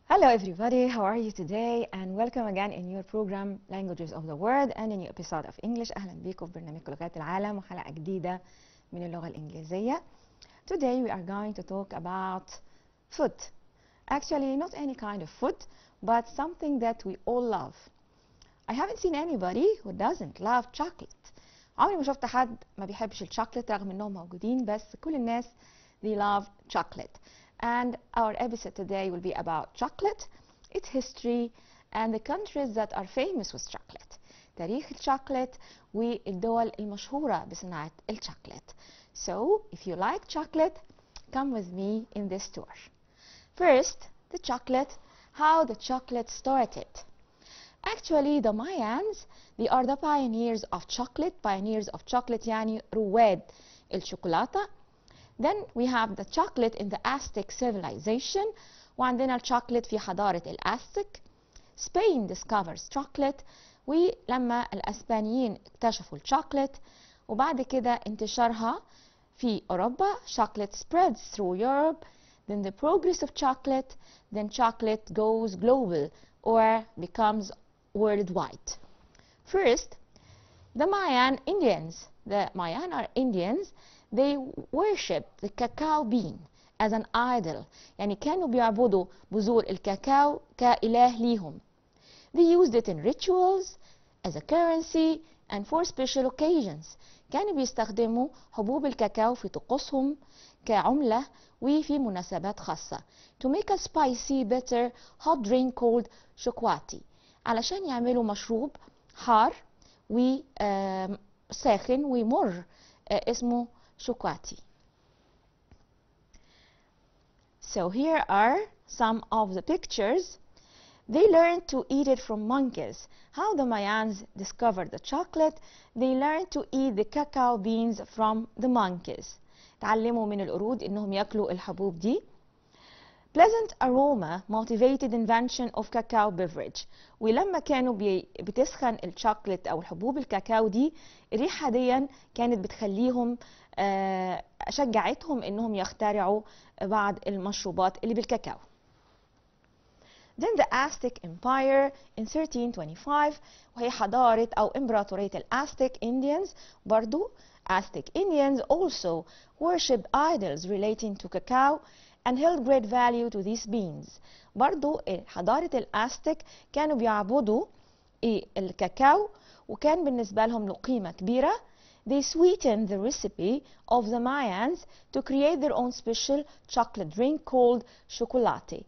Hello everybody, how are you today? And welcome again in your program Languages of the World and a new episode of English. أهلا بيكم في برنامج لغات العالم وحلقة جديدة من اللغة الإنجليزية. Today we are going to talk about food. Actually, not any kind of food, but something that we all love. I haven't seen anybody who doesn't love chocolate. عمري ما شفت حد ما بيحبش الشوكولاتة رغم انهم موجودين، بس كل الناس they love chocolate. And our episode today will be about chocolate, its history, and the countries that are famous with chocolate. تاريخ الشوكولات والدول المشهورة بصناعة الشوكولات. So, if you like chocolate, come with me in this tour. First, the chocolate, how the chocolate started. Actually, the Mayans, they are the pioneers of chocolate. Pioneers of chocolate يعني رواد الشوكولاتة. Then we have the chocolate in the Aztec civilization. وعندنا الشوكولات في حضارة الأزتك. Spain discovers chocolate. ولما الأسبانيين اكتشفوا الشوكولات وبعد كده انتشارها في أوروبا. Chocolate spreads through Europe. Then the progress of chocolate. Then chocolate goes global or becomes worldwide. First, the Mayan Indians. The Mayan are Indians. They worship the cacao bean as an idol. يعني كانوا بيعبدوا بذور الكاكاو كإله ليهم. They used it in rituals, as a currency, and for special occasions. كانوا بيستخدموا حبوب الكاكاو في طقوسهم كعملة وفي مناسبات خاصة. To make a spicy, bitter, hot drink called شوكواتي. علشان يعملوا مشروب حار وساخن ومر اسمه شوكواتي. So here are some of the pictures. They learned to eat it from monkeys. How the Mayans discovered the chocolate? They learned to eat the cacao beans from the monkeys. تعلموا من القرود إنهم يأكلوا الحبوب دي. Pleasant aroma motivated invention of cacao beverage. ولما كانوا بتسخن الشوكولات أو الحبوب الكاكاو دي، الريحة دي كانت بتخليهم شجعتهم إنهم يخترعوا بعض المشروبات اللي بالكاكاو. Then the Aztec Empire in 1325 وهي حضارة أو إمبراطورية الأزتك Indians. برضو Aztec Indians also worshipped idols relating to cacao and held great value to these beans. برضو حضارة الأزتك كانوا بيعبدوا الكاكاو وكان بالنسبة لهم له قيمة كبيرة. They sweetened the recipe of the Mayans to create their own special chocolate drink called chocolate.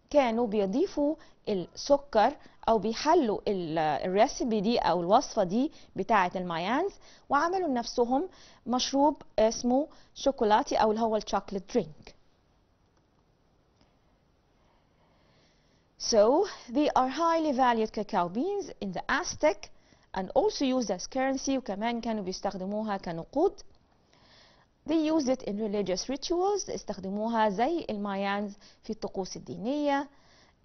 كانوا بيضيفوا السكر أو بيحلوا الريسيبي دي أو الوصفة دي بتاعة المايانز وعملوا لنفسهم مشروب اسمه شوكولاتي أو اللي هو الشوكولات درينك. So they are highly valued cacao beans in the Aztec and also used as currency وكمان كانوا بيستخدموها كنقود. They used it in religious rituals. استخدموها زي المايانز في الطقوس الدينية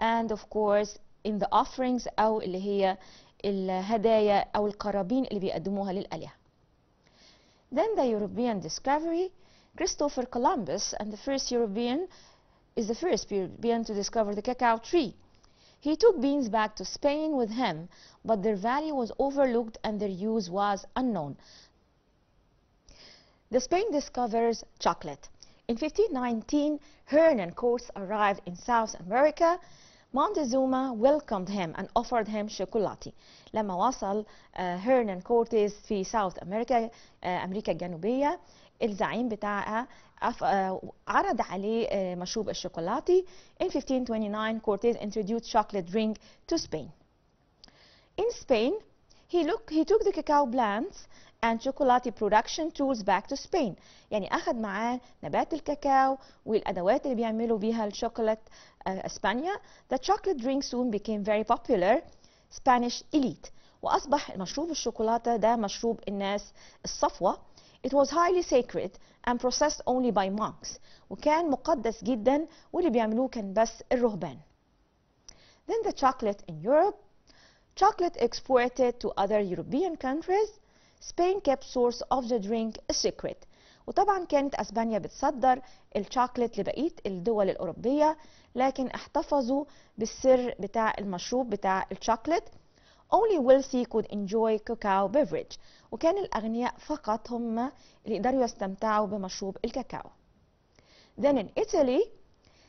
and of course in the offerings أو اللي هي الهدايا أو القرابين اللي بيقدموها للآلهة. Then the European discovery. Christopher Columbus and the first European to discover the cacao tree. He took beans back to Spain with him, but their value was overlooked and their use was unknown. The Spain discovers chocolate. In 1519, Hernan Cortes arrived in South America. Montezuma welcomed him and offered him chocolate. لما وصل هيرنان كورتيز في South America أمريكا الجنوبية، الزعيم بتاعها عرض عليه مشروب الشوكولاتي. In 1529, Cortes introduced chocolate drink to Spain. In Spain, he took the cacao plants and chocolate production tools back to Spain. يعني أخذ معاه نبات الكاكاو والأدوات اللي بيعملوا بيها الشوكولات إسبانيا. The chocolate drink soon became very popular Spanish elite. وأصبح مشروب الشوكولاتة ده مشروب الناس الصفوة. It was highly sacred and processed only by monks. وكان مقدس جدا واللي بيعملوه كان بس الرهبان. Then the chocolate in Europe. Chocolate exported to other European countries. Spain kept source of the drink a secret. وطبعا كانت أسبانيا بتصدر الشوكليت لبقية الدول الأوروبية، لكن احتفظوا بالسر بتاع المشروب بتاع الشوكليت. Only wealthy could enjoy cacao beverage. وكان الأغنياء فقط هم اللي يقدروا يستمتعوا بمشروب الكاكاو. Then in Italy,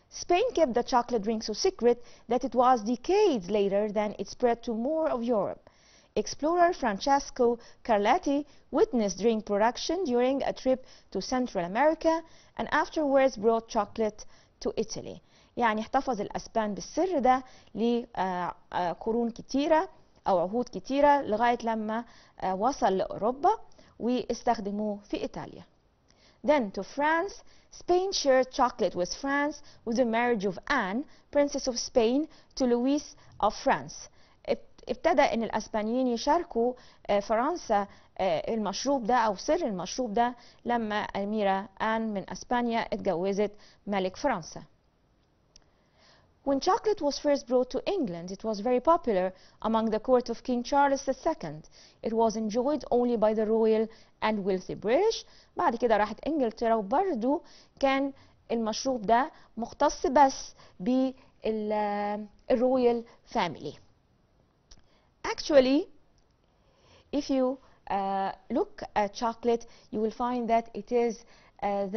Spain kept the chocolate drink so secret that it was decades later than it spread to more of Europe. Explorer Francesco Carletti witnessed drink production during a trip to Central America and afterwards brought chocolate to Italy. يعني احتفظ الأسبان بالسر ده لقرون كتيرة أو عهود كتيرة لغاية لما وصل لأوروبا واستخدموه في إيطاليا. Then to France, Spain shared chocolate with France with the marriage of Anne, Princess of Spain, to Louis of France. ابتدى ان الاسبانيين يشاركوا فرنسا المشروب ده او سر المشروب ده لما اميرة آن من اسبانيا اتجوزت ملك فرنسا. When chocolate was first brought to England, it was very popular among the court of King Charles II. It was enjoyed only by the royal and wealthy British. بعد كده راحت انجلترا وبرضو كان المشروب ده مختص بس بالرويال family. Actually, if you look at chocolate, you will find that it is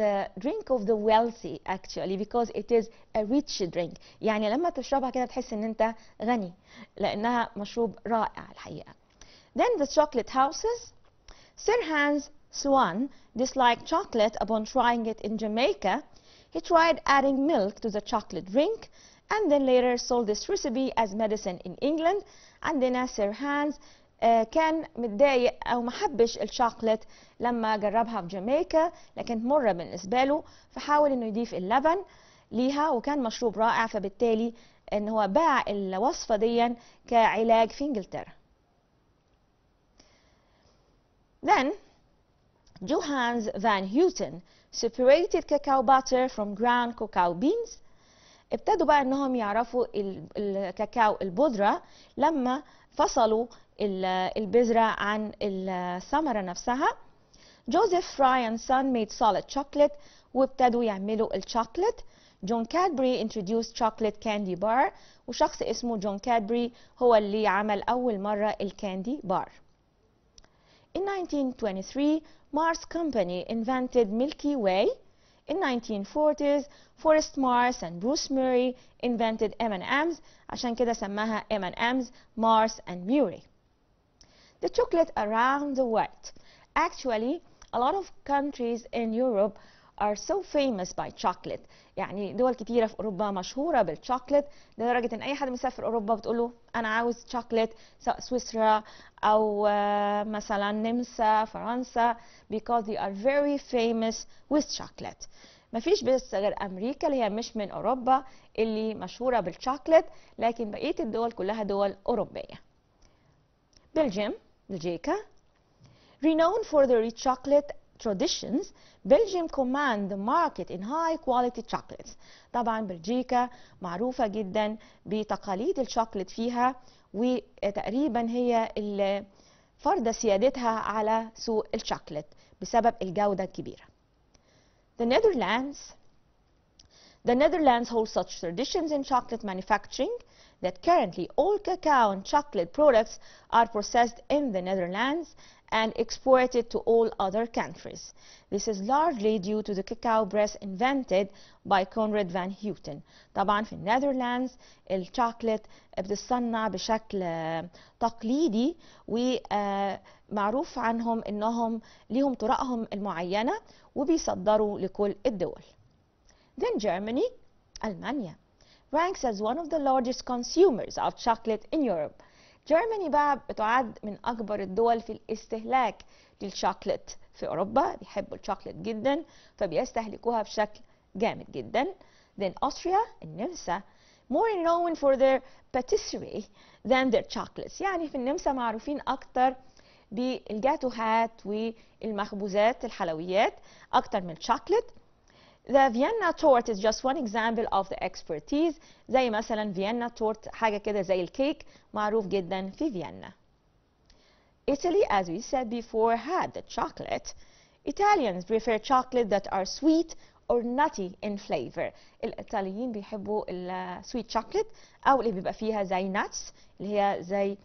the drink of the wealthy actually, because it is a rich drink. يعني لما تشربها كده تحس ان انت غني لانها مشروب رائع الحقيقة. Then the chocolate houses. Sir Hans Swan disliked chocolate upon trying it in Jamaica. He tried adding milk to the chocolate drink and then later sold this recipe as medicine in England. عندنا سير هانز كان متضايق او ما حبش الشوكليت لما جربها في جامايكا، لكن مرة بالنسبة له، فحاول انه يضيف اللبن ليها وكان مشروب رائع، فبالتالي ان هو باع الوصفة دي كعلاج في انجلترا. Then Johannes van Houten separated cacao butter from ground cacao beans. ابتدوا بقى انهم يعرفوا الكاكاو البودرة لما فصلوا البذرة عن الثمرة نفسها. جوزيف فراي and son made solid chocolate وابتدوا يعملوا الشوكليت. جون كادبري introduced chocolate candy bar وشخص اسمه جون كادبري هو اللي عمل أول مرة الكاندي بار. In 1923 Mars Company invented Milky Way. In 1940s Forrest Mars and Bruce Murray invented M&M's عشان كده سماها M&M's Mars and Murray. The chocolate around the world. Actually, a lot of countries in Europe are so famous by chocolate. يعني دول كتيرة في أوروبا مشهورة بالشوكليت لدرجة إن أي حد مسافر أوروبا بتقوله أنا عاوز شوكليت، سواء سويسرا أو مثلا نمسا، فرنسا، because they are very famous with chocolate. مفيش بس غير أمريكا اللي هي مش من أوروبا اللي مشهورة بالشوكليت، لكن بقية الدول كلها دول أوروبية. بلجيكا renowned for their rich chocolate traditions. Belgium command the market in high quality chocolates. طبعا بلجيكا معروفة جدا بتقاليد الشوكليت فيها وتقريبا هي اللي فرض سيادتها على سوق الشوكليت بسبب الجودة الكبيرة. The Netherlands hold such traditions in chocolate manufacturing that currently all cacao and chocolate products are processed in the Netherlands and exported to all other countries. This is largely due to the cacao press invented by Conrad van Houten. طبعا في النيذرلاندز الشوكليت بتصنع بشكل تقليدي ومعروف عنهم انهم ليهم طرقهم المعينة وبيصدروا لكل الدول. Then Germany, ألمانيا, ranks as one of the largest consumers of chocolate in Europe. Germany بقى بتعد من أكبر الدول في الاستهلاك للشوكليت في أوروبا، بيحبوا الشوكليت جدا فبيستهلكوها بشكل جامد جدا. Then Austria, النمسا, more known for their patisserie than their chocolates. يعني في النمسا معروفين أكتر بالجاتوهات والمخبوزات الحلويات أكتر من الشوكليت. The Vienna torte is just one example of the expertise. زي مثلا فيينا تورت حاجة كده زي الكيك معروف جدا في فيينا. Italy, as we said before, had the chocolate. Italians prefer chocolate that are sweet or nutty in flavor. الإيطاليين بيحبوا السويت شوكليت أو اللي بيبقى فيها زي nuts اللي هي زي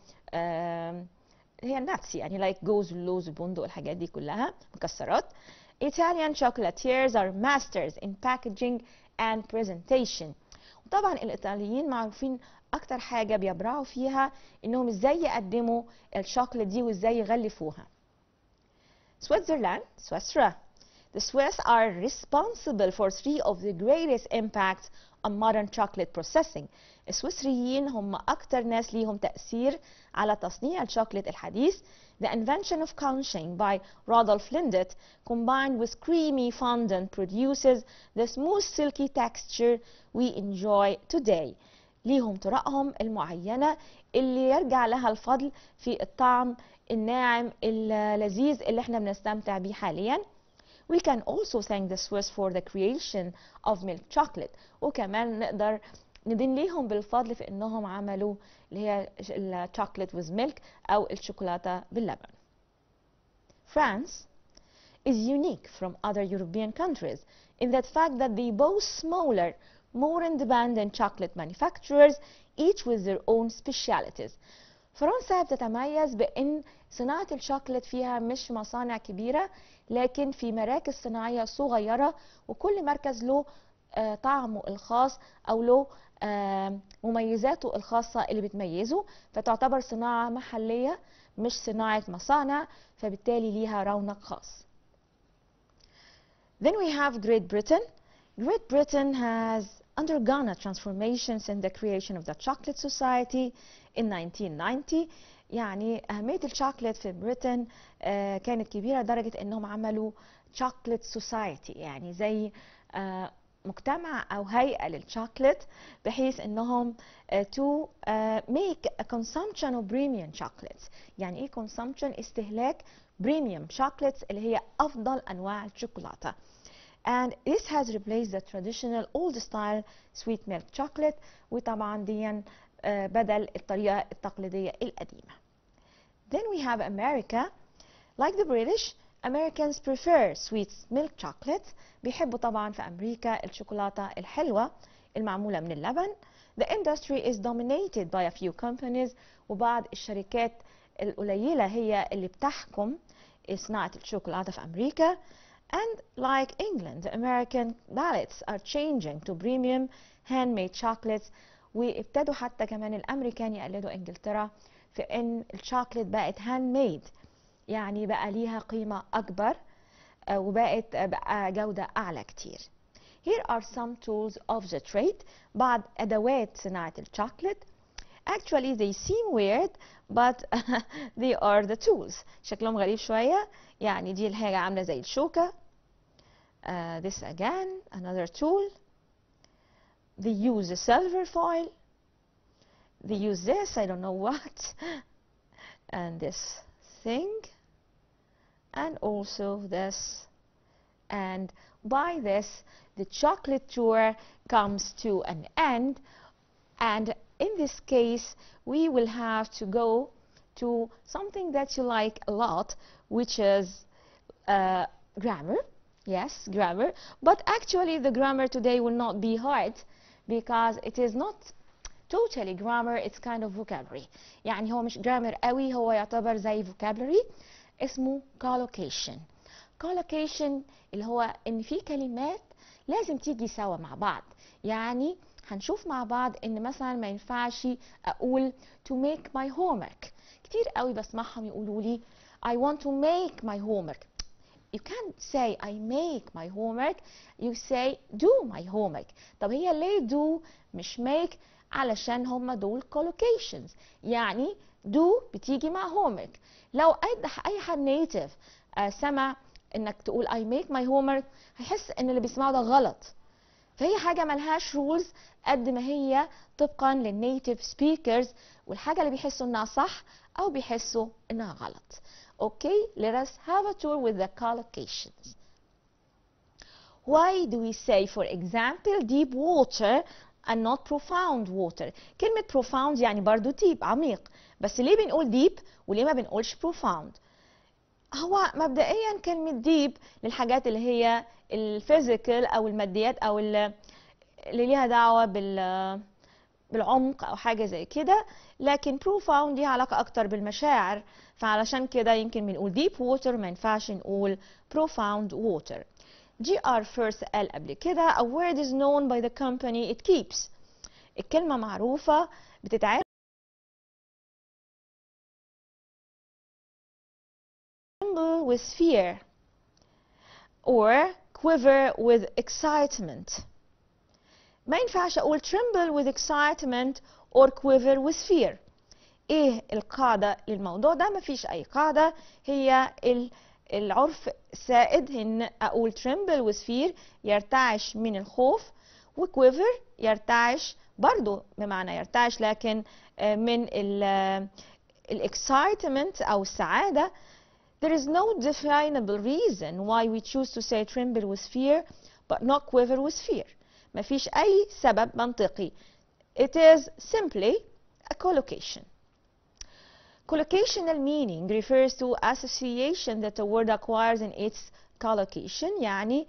هي nuts يعني like جوز واللوز والبندق والحاجات دي كلها مكسرات. Italian chocolatiers are masters in packaging and presentation. وطبعا الإيطاليين معروفين أكتر حاجة بيبرعوا فيها إنهم إزاي يقدموا الشوكولات دي وإزاي يغلفوها. Switzerland, سويسرا. The Swiss are responsible for 3 of the greatest impacts on modern chocolate processing. السويسريين هم أكتر ناس ليهم تأثير على تصنيع الشوكولات الحديث. The invention of conching by Rudolf Lindet combined with creamy fondant produces the smooth silky texture we enjoy today. ليهم طرقهم المعينة اللي يرجع لها الفضل في الطعم الناعم اللذيذ اللي احنا بنستمتع بيه حاليا. We can also thank the Swiss for the creation of milk chocolate. وكمان نقدر ندين ليهم بالفضل في انهم عملوا اللي هي الشوكولات with milk او الشوكولاتة باللبن. France is unique from other European countries in the fact that they boast smaller, more independent chocolate manufacturers, each with their own specialities. فرنسا بتتميز بأن صناعة الشوكولات فيها مش مصانع كبيرة لكن في مراكز صناعية صغيرة وكل مركز له طعمه الخاص أو له مميزاته الخاصة اللي بتميزه فتعتبر صناعة محلية مش صناعة مصانع فبالتالي ليها رونق خاص. Then we have Great Britain. Great Britain has undergone a transformation since the creation of the Chocolate Society in 1990. يعني أهمية الشوكولات في بريطن كانت كبيرة لدرجة أنهم عملوا Chocolate Society يعني زي مجتمع أو هيئة للشوكولات بحيث أنهم to make a consumption of premium chocolates. يعني إيه consumption؟ استهلاك premium chocolates اللي هي أفضل أنواع الشوكولاتة. And this has replaced the traditional old style sweet milk chocolate وطبعا دي بدل الطريقة التقليدية القديمة. Then we have America. Like the British, Americans prefer sweet milk chocolate. بيحبوا طبعا في أمريكا الشوكولاتة الحلوة المعمولة من اللبن. The industry is dominated by a few companies وبعض الشركات القليلة هي اللي بتحكم صناعة الشوكولاتة في أمريكا. And like England, the American palates are changing to premium handmade chocolates وابتدوا حتى كمان الأمريكان يقلدوا إنجلترا في إن الشوكولات بقت handmade يعني بقى ليها قيمة أكبر وبقت بقى جودة أعلى كتير. Here are some tools of the trade. بعض أدوات صناعة الشوكولات. Actually they seem weird but they are the tools. شكلهم غريب شوية يعني دي الحاجة عاملة زي الشوكة. This again another tool. They use a silver foil. They use this I don't know what and this thing and also this, and by this the chocolate tour comes to an end, and in this case we will have to go to something that you like a lot, which is grammar. Yes, grammar, but actually the grammar today will not be hard because it is not totally grammar, it's kind of vocabulary. يعني هو مش grammar قوي، هو يعتبر زي vocabulary اسمه collocation. collocation اللي هو ان في كلمات لازم تيجي سوا مع بعض. يعني هنشوف مع بعض ان مثلا ما ينفعش اقول to make my homework. كتير قوي بسمعهم يقولوا لي I want to make my homework. You can't say I make my homework, you say do my homework. طب هي ليه do مش make؟ علشان هما دول collocations. يعني do بتيجي مع homework. لو اي حد native سمع انك تقول I make my homework هيحس ان اللي بيسمعه ده غلط. فهي حاجة ملهاش rules قد ما هي طبقا للnative speakers والحاجة اللي بيحسوا انها صح او بيحسوا انها غلط. Okay, let us have a tour with the collocations. Why do we say, for example, deep water and not profound water? كلمة profound يعني برضو deep عميق، بس ليه بنقول deep وليه ما بنقولش profound؟ هو مبدئيا كلمة deep للحاجات اللي هي الفيزيكال أو الماديات أو اللي ليها دعوة بالعمق أو حاجة زي كده، لكن profound دي علاقة أكتر بالمشاعر، فعلشان كده يمكن بنقول deep water ما ينفعش نقول profound water. GR first قال قبل كده a word is known by the company it keeps. الكلمة معروفة بتتعامل with fear or quiver with excitement. ما ينفعش أقول tremble with excitement or quiver with fear. إيه القاعدة للموضوع ده؟ مفيش أي قاعدة، هي العرف السائد إن أقول tremble with fear يرتعش من الخوف، و quiver يرتعش برضو بمعنى يرتعش لكن من excitement أو السعادة. There is no definable reason why we choose to say tremble with fear but not quiver with fear. مفيش أي سبب منطقي. It is simply a collocation. Collocational meaning refers to association that a word acquires in its collocation. يعني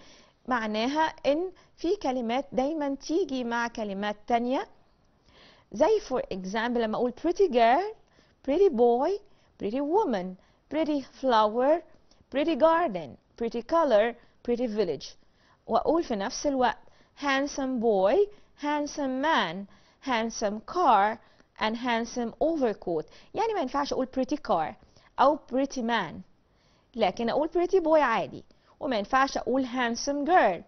معناها إن في كلمات دايما تيجي مع كلمات تانية. زي for example لما أقول pretty girl, pretty boy, pretty woman, pretty flower, pretty garden, pretty color, pretty village. وأقول في نفس الوقت handsome boy, handsome man, handsome car, and handsome overcoat. يعني ما ينفعش أقول pretty car أو pretty man، لكن أقول pretty boy عادي، وما ينفعش أقول handsome girl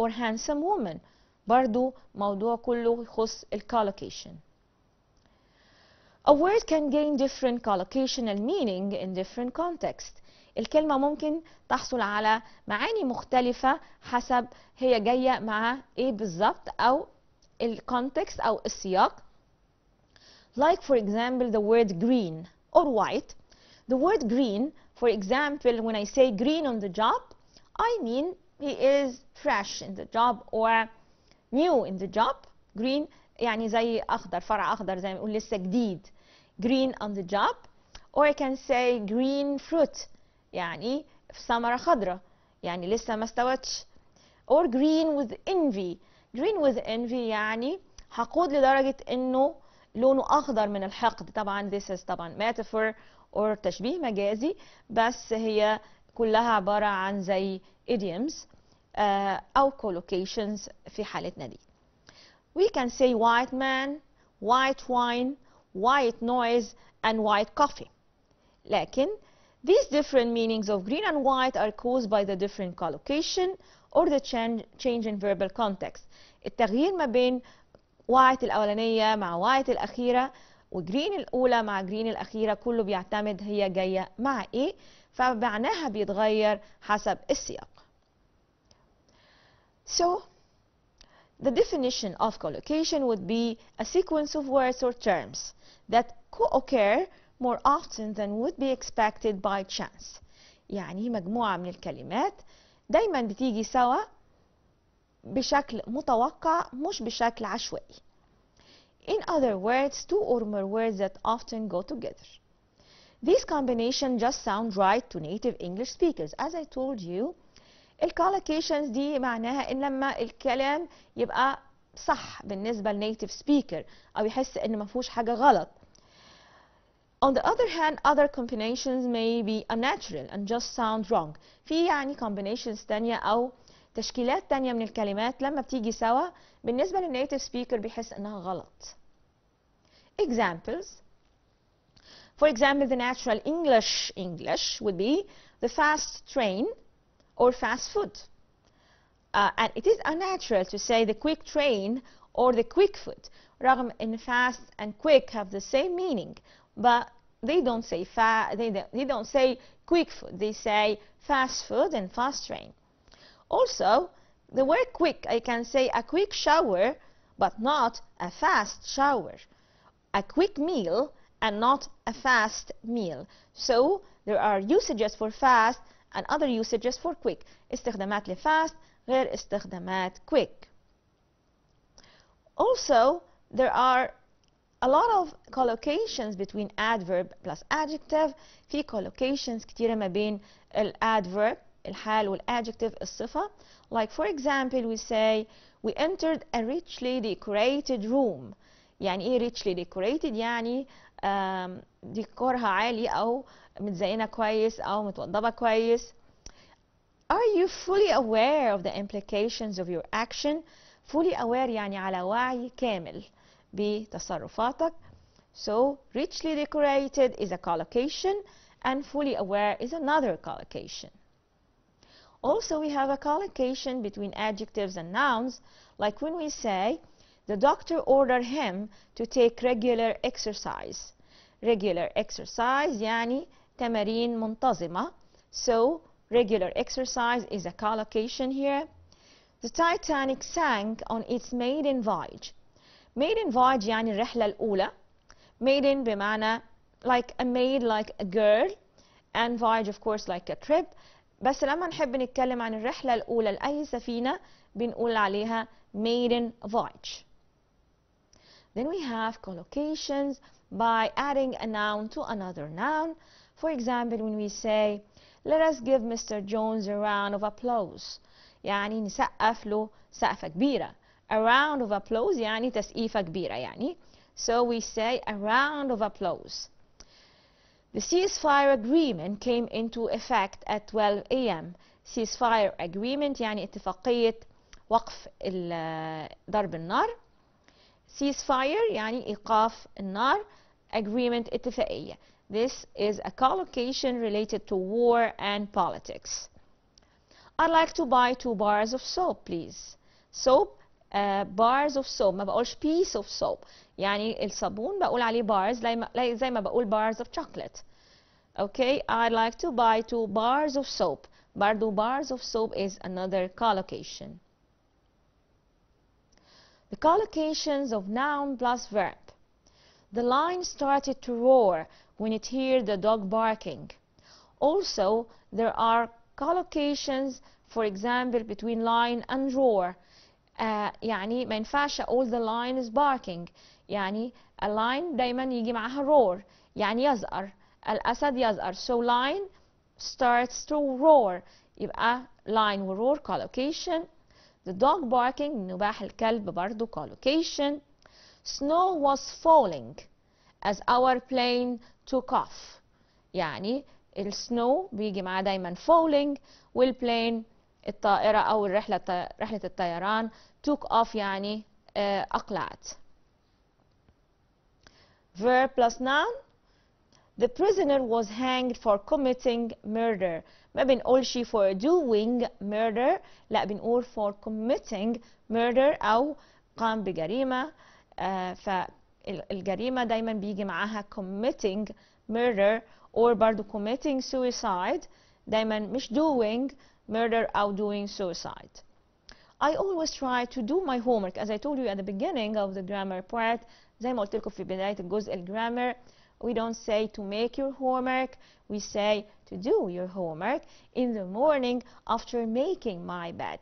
or handsome woman. برضو موضوع كله يخص collocation. A word can gain different collocational meaning in different context. الكلمة ممكن تحصل على معاني مختلفة حسب هي جاية مع ايه بالظبط أو الكونتكست أو السياق. Like for example the word green or white. The word green, for example, when I say green on the job, I mean he is fresh in the job or new in the job. Green يعني زي أخضر، فرع أخضر زي ما نقول لسه جديد. Green on the job. Or I can say green fruit يعني ثمرة خضراء يعني لسه ما استوتش. Or green with envy. Green with envy يعني حقود لدرجة إنه لونه أخضر من الحقد. طبعا this is طبعا metaphor or تشبيه مجازي، بس هي كلها عبارة عن زي idioms أو collocations في حالتنا دي. We can say white man, white wine, white noise, and white coffee. لكن these different meanings of green and white are caused by the different collocation or the change in verbal context. التغيير ما بين white الأولانية مع white الأخيرة وgreen الأولى مع green الأخيرة كله بيعتمد هي جاية مع إيه، فمعناها بيتغير حسب السياق. So the definition of collocation would be a sequence of words or terms that co-occur more often than would be expected by chance. يعني مجموعة من الكلمات دايما بتيجي سوا بشكل متوقع مش بشكل عشوائي. In other words, two or more words that often go together. These combinations just sound right to native English speakers. As I told you, الcollocations دي معناها ان لما الكلام يبقى صح بالنسبة للنيتيف سبيكر او يحس ان ما فيهوش حاجة غلط. On the other hand, other combinations may be unnatural and just sound wrong. في يعني combinations تانية او تشكيلات تانية من الكلمات لما بتيجي سوا بالنسبة للنيتيف سبيكر بيحس انها غلط. Examples. For example, the natural English would be the fast train or fast food. And it is unnatural to say the quick train or the quick food. رغم ان fast and quick have the same meaning, but they don't say they don't say quick food. They say fast food and fast train. Also, the word quick, I can say a quick shower, but not a fast shower. A quick meal and not a fast meal. So there are usages for fast and other usages for quick. استخدامات لfast غير استخدامات quick. Also, there are a lot of collocations between adverb plus adjective. في collocations كتيرة ما بين adverb الحال والadjective الصفة. Like for example we say we entered a richly decorated room. يعني ايه richly decorated؟ يعني ديكورها عالي أو متزينة كويس أو متوضبة كويس. Are you fully aware of the implications of your action? Fully aware يعني على وعي كامل بتصرفاتك. So richly decorated is a collocation and fully aware is another collocation. Also we have a collocation between adjectives and nouns, like when we say the doctor ordered him to take regular exercise. Regular exercise يعني تمارين منتظمة. So regular exercise is a collocation here. The Titanic sank on its maiden voyage. Maiden voyage يعني الرحلة الأولى. Maiden بمعنى like a maid, like a girl, and voyage of course like a trip. بس لما نحب نتكلم عن الرحلة الأولى لأي سفينة بنقول عليها maiden voyage. Then we have collocations by adding a noun to another noun. For example, when we say, let us give Mr. Jones a round of applause. يعني نسقف له سقفة كبيرة. A round of applause يعني تسقيفة كبيرة يعني. So we say a round of applause. The ceasefire agreement came into effect at 12 a.m. Ceasefire agreement يعني اتفاقية وقف ضرب النار. Ceasefire يعني إيقاف النار. Agreement اتفاقية. This is a collocation related to war and politics. I'd like to buy 2 bars of soap, please. Soap, bars of soap. ما بقولش piece of soap. يعني الصابون بقول عليه bars زي ما بقول bars of chocolate. Okay, I'd like to buy 2 bars of soap. برضو bars of soap is another collocation. The collocations of noun plus verb. The lion started to roar when it heard the dog barking. Also, there are collocations, for example, between lion and roar. يعني ما ينفعش أقول the lion is barking. يعني a lion دايما يجي معها roar. يعني يزأر. الأسد يزأر. So lion starts to roar. يبقى lion و roar collocation. The dog barking نباح الكلب برضو collocation. Snow was falling as our plane took off. يعني السنو بيجي معاه دايما falling والplane الطائرة أو رحلة الطيران took off يعني أقلعت. Verb plus noun. The prisoner was hanged for committing murder. ما بنقولش for doing murder، لا بنقول for committing murder أو قام بجريمة. فالجريمة دايما بيجي معاها committing murder or برضو committing suicide. دايما مش doing murder أو doing suicide. I always try to do my homework. As I told you at the beginning of the grammar part, زي ما قلت لكم في بداية الجزء الجرامر, we don't say to make your homework, we say to do your homework in the morning after making my bed.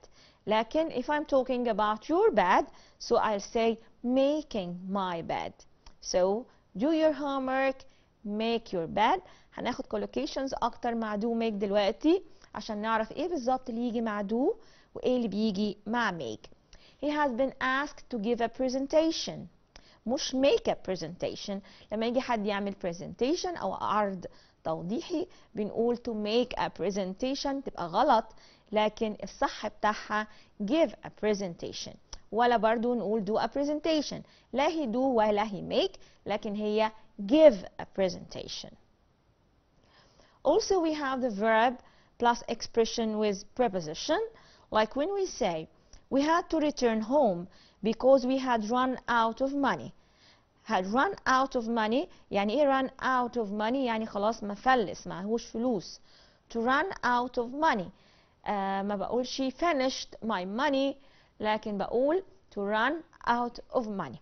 لكن if I'm talking about your bed, so I'll say making my bed. So do your homework, make your bed. هناخد collocations أكتر مع do make دلوقتي عشان نعرف إيه بالظبط اللي يجي مع do وإيه اللي بيجي مع make. He has been asked to give a presentation. مش make a presentation. لما يجي حد يعمل presentation أو عرض توضيحي بنقول to make a presentation تبقى غلط، لكن الصح بتاعها give a presentation. ولا برضو نقول do a presentation. لا هي do ولا هي make، لكن هي give a presentation. Also we have the verb plus expression with preposition. Like when we say we had to return home because we had run out of money. Had run out of money يعني ايه run out of money؟ يعني خلاص مفلس معهوش فلوس. To run out of money ما بقولش finished my money، لكن بقول to run out of money.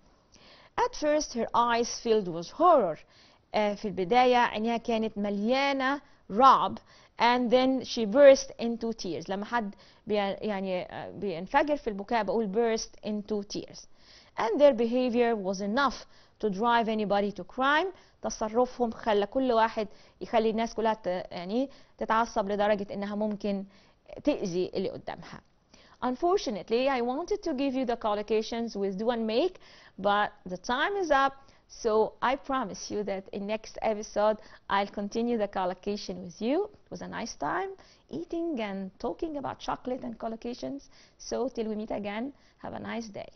At first her eyes filled with horror. في البداية عينيها كانت مليانة رعب. And then she burst into tears. لما حد بينفجر في البكاء بقول burst into tears. And their behavior was enough to drive anybody to crime. تصرفهم خلى كل واحد يخلي الناس كلها يعني تتعصب لدرجة إنها ممكن تأذي اللي قدامها. Unfortunately, I wanted to give you the collocations with do and make, but the time is up. So I promise you that in next episode, I'll continue the collocation with you. It was a nice time eating and talking about chocolate and collocations. So till we meet again, have a nice day.